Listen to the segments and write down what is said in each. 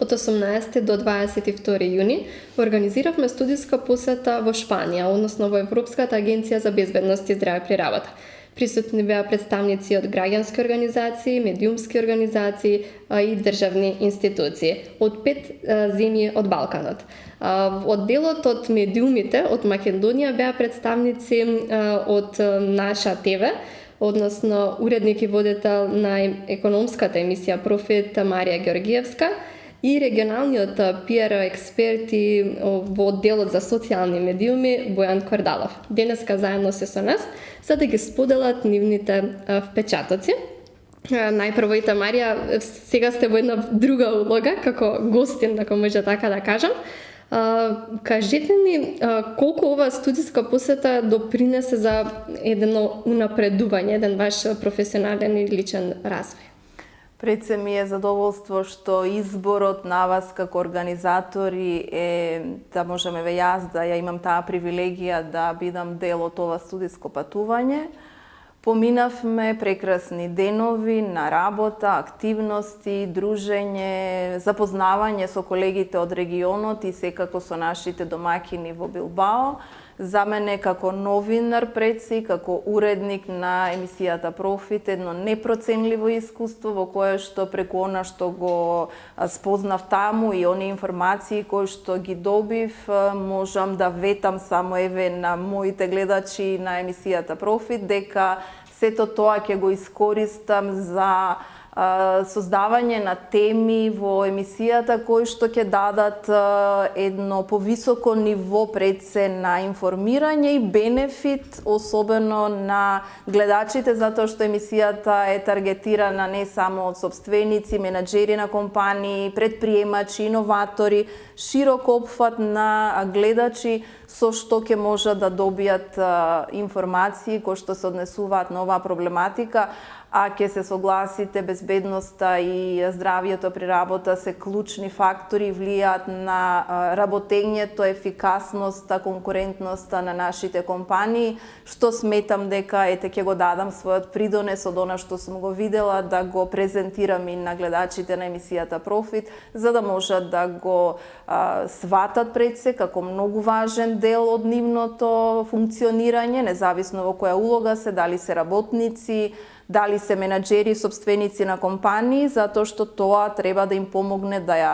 Од 18 до 22 јуни организиравме студиска посета во Шпанија, односно во Европската агенција за безбедност и здраве при работа. Присутни беа представници од граѓански организации, медиумски организации и државни институции од 5 земји од Балканот. Од делот од медиумите од Македонија беа представници од наша ТВ, односно уредник и водител на економската емисија Профит Марија Георгиевска и регионалниот PR експерт и во одделот за социјални медиуми Бојан Кордалов. Денеска заедно се со нас за да ги споделат нивните впечатоци. Најпрво и Марија, сега сте во една друга улога како гостин, ако може така да кажам. Кажете ми колку ова студиска посета допринесе за едно унапредување, еден ваш професионален и личен развој? Пред се ми е задоволство што изборот на вас како организатори е да можеме јас да ја имам таа привилегија да бидам дел од ова студиско патување. Поминавме прекрасни денови на работа, активности, дружење, запознавање со колегите од регионот и секако со нашите домаќини во Билбао. За мене како новинар пред се, како уредник на емисијата Профит, едно непроценливо искуство во кое што преку она што го спознав таму и оние информации кои што ги добив, можам да ветам само еве на моите гледачи на емисијата Профит дека сето тоа ќе го искористам за создавање на теми во емисијата кои што ќе дадат едно повисоко ниво пред се на информирање и бенефит, особено на гледачите, затоа што емисијата е таргетирана не само од сопственици, менаџери на компании, предприемачи, иноватори, широк опфат на гледачи со што ќе можат да добијат информации кои што се однесуваат на оваа проблематика, а ќе се согласите, безбедноста и здравието при работа се клучни фактори и влијаат на работењето, ефикасноста, конкурентноста на нашите компании, што сметам дека ќе го дадам својот придонес од она што сум го видела, да го презентирам и на гледачите на емисијата Профит, за да можат да го сватат пред се како многу важен дел од нивното функционирање, независно во која улога се, дали се работници, дали се менаџери, сопственици на компании, затоа што тоа треба да им помогне да ја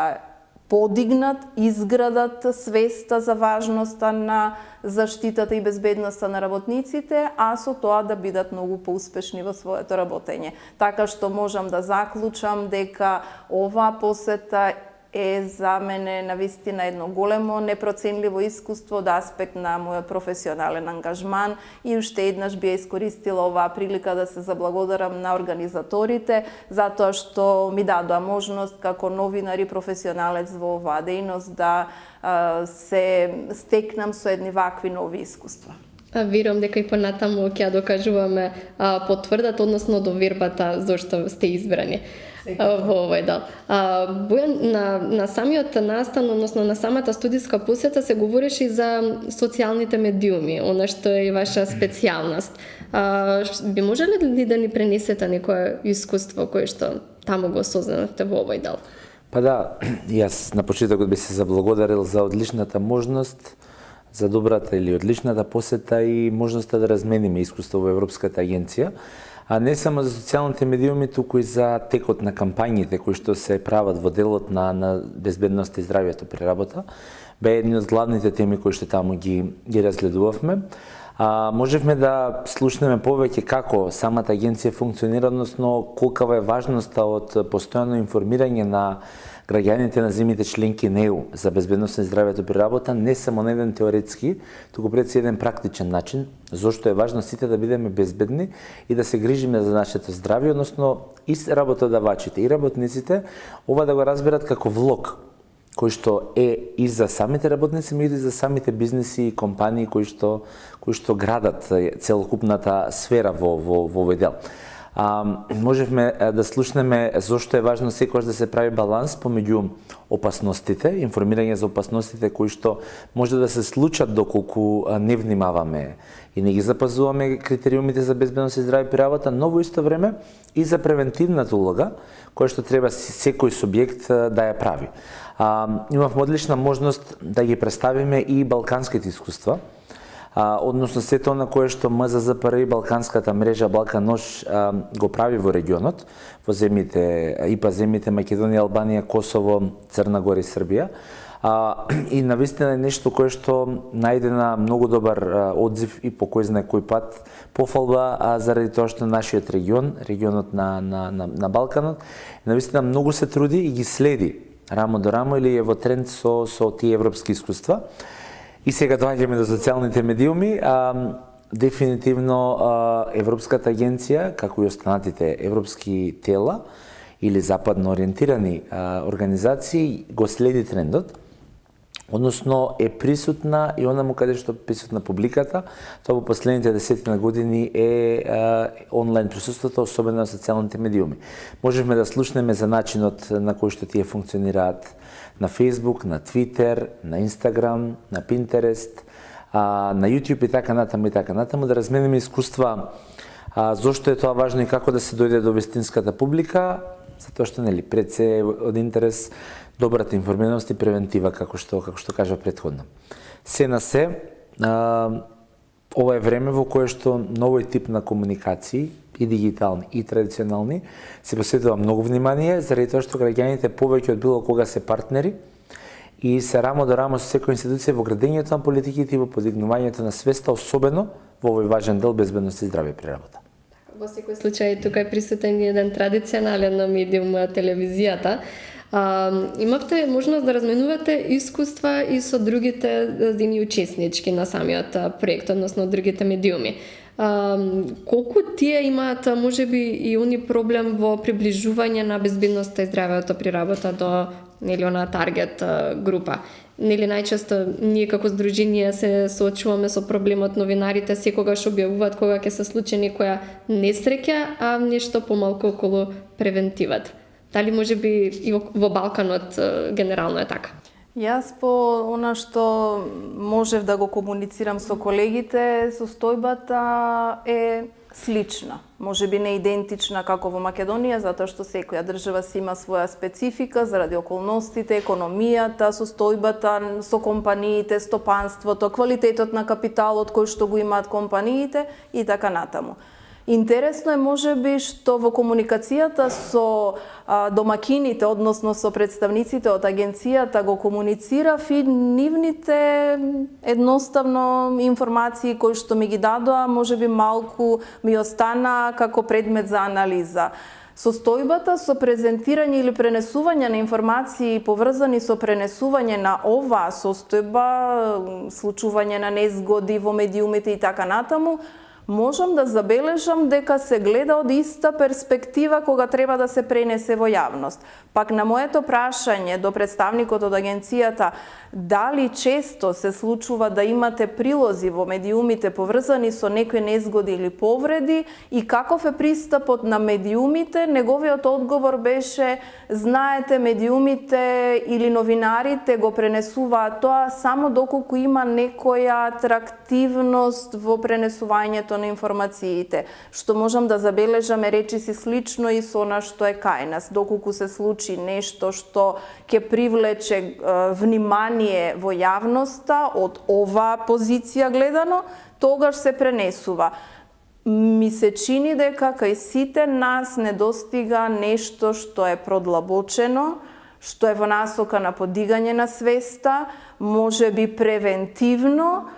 подигнат, изградат свеста за важноста на заштитата и безбедноста на работниците, а со тоа да бидат многу поуспешни во своето работење. Така што можам да заклучам дека оваа посета е за мене навистина едно големо, непроценливо искуство од аспект на мојот професионален ангажман и уште еднаш би ја искористила оваа прилика да се заблагодарам на организаторите затоа што ми дадоа можност како новинар и професионалец во оваа дејност да се стекнам со едни вакви нови искуства. Верувам дека и понатаму ќе ја докажуваме потврдата, односно довербата зашто сте избрани во овој дел. Бојан, на самиот настан, односно на самата студиска посета се говореше и за социјалните медиуми, она што е и ваша специјалност. Би можеле ли да ни пренесете некое искуство кое што таму го осознавте во овој дел? Па да, јас на почетокот би се заблагодарил за одличната можност, за добрата или одличната посета и можноста да размениме искуство во Европската агенција, а не само за социјалните медиуми, туку и за текот на кампањите кои што се прават во делот на безбедноста и здравието при работа. Бе едни од главните теми кои што таму ги разгледувавме. Можевме да слушнеме повеќе како самата агенција функционира, односно колкава е важноста од постојано информирање на граѓаните на земјите членки на ЕУ за безбедноста и здравието при работа, не само на еден теоретски, туку пред се еден практичен начин, зошто е важно сите да бидеме безбедни и да се грижиме за нашето здравје, односно и работодавачите и работниците, ова да го разберат како влог, кој што е и за самите работници, но и за самите бизнеси и компании кои што градат целокупната сфера во овој дел. Можевме да слушнеме зошто е важно секогаш да се прави баланс помеѓу опасностите, информирање за опасностите кои што може да се случат доколку не внимаваме и не ги запазуваме критериумите за безбедност и здраве при работа, но во исто време и за превентивната улога која што треба секој субјект да ја прави. Имавме одлична можност да ги представиме и балканските искуства, односно сето на кое што МЗЗПР и балканската мрежа Балканош го прави во регионот, во земјите, ИПА земјите Македонија, Албанија, Косово, Црна Гора и Србија. И навистина е нешто кое што најдена многу добар одзив и по кој знае кој пат пофалба заради тоа што нашиот регион, регионот на Балканот, навистина многу се труди и ги следи рамо до рамо или е во тренд со тие европски искуства. И сега доаѓаме до социјалните медиуми. Дефинитивно Европската агенција, како и останатите европски тела или западно ориентирани организации, го следи трендот, односно е присутна и онаму каде што присутна публиката. Тоа во последните 10 години е онлайн присуството, особено на социјалните медиуми. Можевме да слушнеме за начинот на кој што тие функционираат на Facebook, на Twitter, на Instagram, на Pinterest, на YouTube и така натаму, да размениме искуства зошто е тоа важно и како да се дојде до вистинската публика, затоа што нели пред се е од интерес добрата информираност и превентива, како што кажа претходно. Се на се, ова е време во кое што новој тип на комуникации, и дигитални и традиционални, се посветува многу внимание, заради тоа што граѓаните повеќе од било кога се партнери и се рамо до рамо со секоја институција во градењето на политиките и во подигнувањето на свеста, особено во овој важен дел безбедност и здраве при работа. Во секој случај тука е присутен еден традиционален медиум, телевизијата. Имавте можност да разменувате искуства и со другите зини учеснички на самиот проект, односно другите медиуми. Колку тие имаат можеби и они проблем во приближување на безбедноста и здравеото при работа до нели она таргет група? Нели најчесто ние како здружение се соочуваме со проблемот, новинарите секогаш објавуваат кога ќе се случи некоја несреќа, а нешто помалку околу превентивата. Дали можеби и во Балканот генерално е така? Јас по она што можев да го комуницирам со колегите, состојбата е слична. Можеби не идентична како во Македонија, затоа што секоја држава си има своја специфика заради околностите, економијата, состојбата со компаниите, стопанството, квалитетот на капиталот кој што го имаат компаниите и така натаму. Интересно е можеби што во комуникацијата со домакините, односно со представниците од агенцијата, го комуницирав и нивните едноставно информации кои што ми ги дадоа, можеби малку ми остана како предмет за анализа. Состојбата со презентирање или пренесување на информации поврзани со пренесување на оваа состојба, случување на незгоди во медиумите и така натаму, можам да забележам дека се гледа од иста перспектива кога треба да се пренесе во јавност. Пак на моето прашање до представникот од агенцијата дали често се случува да имате прилози во медиумите поврзани со некои незгоди или повреди и каков е пристапот на медиумите, неговиот одговор беше: знаете, медиумите или новинарите го пренесуваат тоа само доколку има некоја атрактивност во пренесувањето на информациите, што можам да забележаме речиси слично и со она што е кај нас. Доколку се случи нешто што ќе привлече внимание во јавноста од оваа позиција гледано, тогаш се пренесува. Ми се чини дека кај сите нас недостига нешто што е продлабочено, што е во насока на подигање на свеста, можеби превентивно.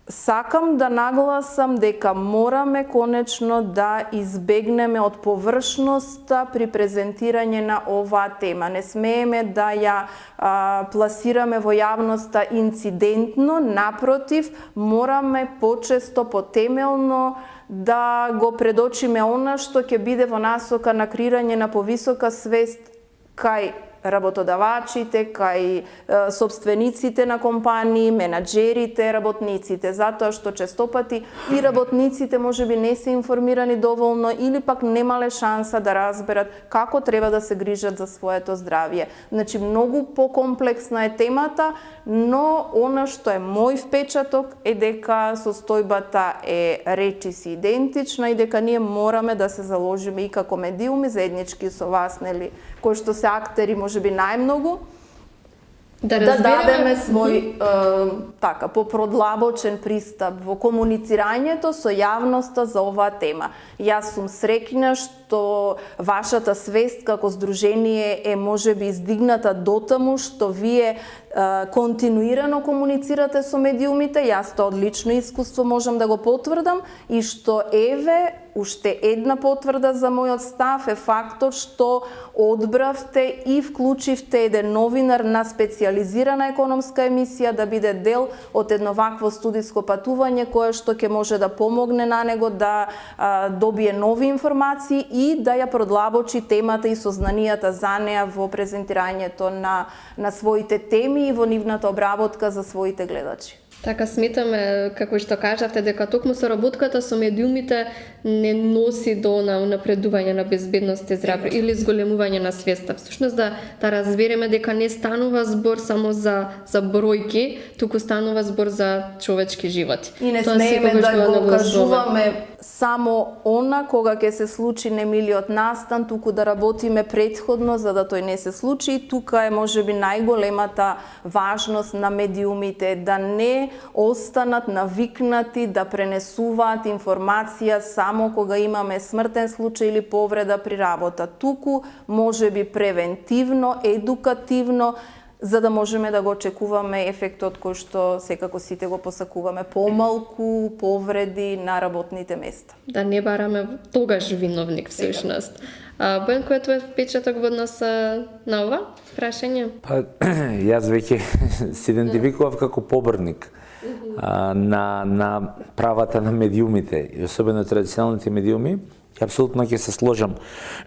Сакам да нагласам дека мораме конечно да избегнеме од површноста при презентирање на оваа тема. Не смееме да ја пласираме во јавноста инцидентно, напротив, мораме почесто, потемелно да го предочиме она што ќе биде во насока на креирање на повисока свест кај работодавачите, кај собствениците на компании, менаџерите, работниците, затоа што честопати и работниците можеби не се информирани доволно или пак немале шанса да разберат како треба да се грижат за своето здравје. Значи, многу покомплексна е темата, но она што е мој впечаток е дека состојбата е речиси идентична и дека ние мораме да се заложиме и како медиуми заеднички со вас, нели, кои што се актери можеби најмногу, да дадеме свој така попродлабочен пристап во комуницирањето со јавноста за оваа тема. Јас сум среќна што вашата свест како здружение е можеби издигната дотаму што вие континуирано комуницирате со медиумите. Јас тоа од лично искуство можам да го потврдам и што еве уште една потврда за мојот став е фактот што одбравте и вклучивте еден новинар на специјализирана економска емисија да биде дел од едно вакво студиско патување кое што ќе може да помогне на него да добие нови информации и да ја продлабочи темата и сознанијата за неа во презентирањето на своите теми и во нивната обработка за своите гледачи. Така сметаме, како што кажавте, дека токму соработката со медиумите не носи до напредување на безбедност и здравје или зголемување на свеста. Всушност да разбереме дека не станува збор само за бројки, туку станува збор за човечки животи. И не смееме да го кажуваме само она кога ќе се случи немилиот настан, туку да работиме претходно за да тој не се случи. И тука е можеби најголемата важност на медиумите, да не останат навикнати да пренесуваат информација само кога имаме смртен случај или повреда при работа. Туку можеби превентивно, едукативно, за да можеме да го очекуваме ефектот кој што секако сите го посакуваме, помалку повреди на работните места. Да не бараме тогаш виновник всушност. Бојан, кој е твој впечаток во однос на ова прашање? Па, јас веќе се идентификував како поборник на правата на медиумите, и особено традиционалните медиуми. Апсолутно ќе се сложам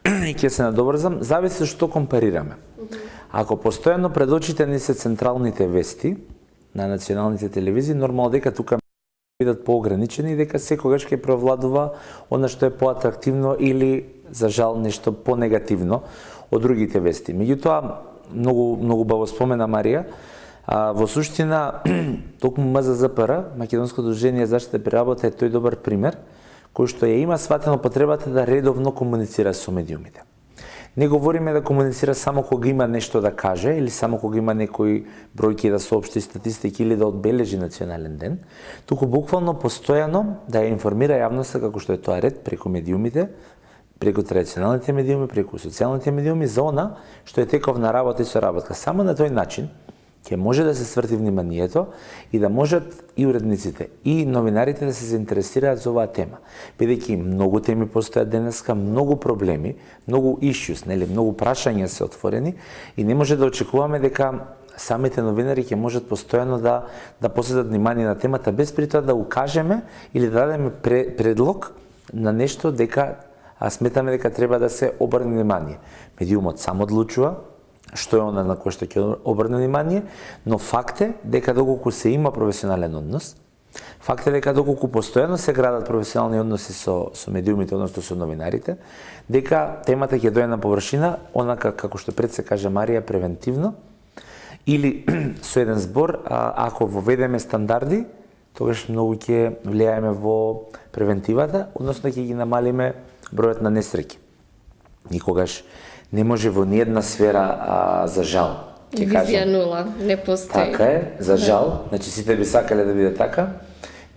и ќе се надобрзам, зависи што компарираме. Ако постојано пред очите ни се централните вести на националните телевизии, нормално дека тука бидат поограничени и дека секогаш ќе преовладува она што е поатрактивно или, за жал, нешто понегативно од другите вести. Меѓутоа, многу баво спомена Марија, во суштина, токму МЗЗПР, Македонско дружение за заштита при работа, е тој добар пример, кој што ја има сватено потребата да редовно комуницира со медиумите. Не говориме да комуницира само кога има нешто да каже или само кога има некои бројки да соопшти, статистики или да одбележи национален ден, туку буквално постојано да ја информира јавноста како што е тоа ред преку медиумите, преку традиционалните медиуми, преку социјалните медиуми за она што е теков на работа и соработка. Само на тој начин ќе може да се сврти вниманието и да можат и уредниците и новинарите да се заинтересираат за оваа тема. Бидејќи многу теми постојат денеска, многу проблеми, многу issues, нели, многу прашања се отворени и не може да очекуваме дека самите новинари ќе можат постојано да посветат внимание на темата без при тоа да укажеме или да дадеме предлог на нешто дека сметаме дека треба да се обрне внимание. Медиумот сам одлучува што е она на кое што ќе обрне внимание, но факт е дека доколку се има професионален однос, факт е дека доколку постојано се градат професионални односи со медиумите, односно со новинарите, дека темата ќе дојде на површина, онака како што пред се каже Марија, превентивно, или со еден збор, ако воведеме стандарди, тогаш многу ќе влијаеме во превентивата, односно ќе ги намалиме бројот на несреќи. Никогаш не може во ниедна сфера, за жал. Визија нула, не постои. Така е, за жал, значи сите би сакале да биде така.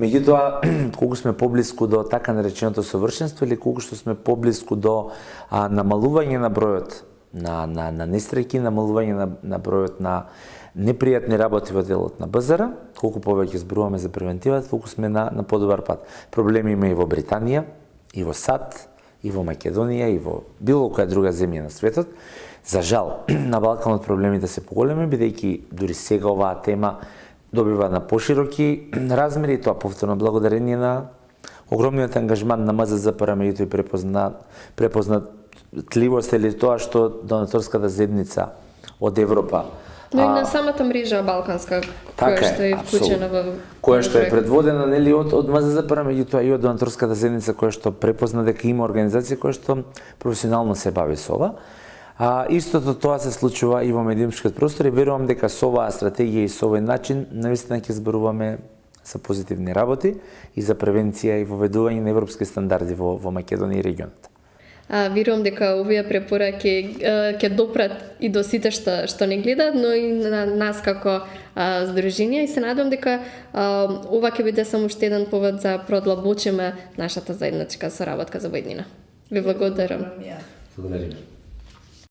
Меѓутоа, колку сме поблиску до така нареченото совршенство или колку што сме поблиску до намалување на бројот на несреќи, намалување на бројот на непријатни работи во делот на БЗР, колку повеќе зборуваме за превентивата, толку сме на подобар пат. Проблеми има и во Британија, и во САД, и во Македонија, и во било која друга земја на светот. За жал, на Балканот проблемите се поголеми, бидејќи дури сега оваа тема добива на пошироки размери, и тоа повторно благодарение на огромниот ангажман на МЗЗПР, меѓутоа и препознатливост или тоа што донаторската заедница од Европа. Но и на самата мрежа балканска, која Така што е вклучена во која што е проект. предводена нели од МЗЗПР, меѓутоа и од донаторската заедница која што препозна дека има организација која што професионално се бави со ова. Истото тоа се случува и во медиумскиот простор и верувам дека со оваа стратегија и со овој начин навистина ќе зборуваме за позитивни работи и за превенција и воведување на европски стандарди во Македонија и регионот. Верувам дека овие препораки ќе допрат и до сите што не гледаат, но и на нас како здружение и се надевам дека ова ќе биде само уште еден повод за продлабочиме нашата заедничка соработка за во иднина. Ви благодарам. Благодарим.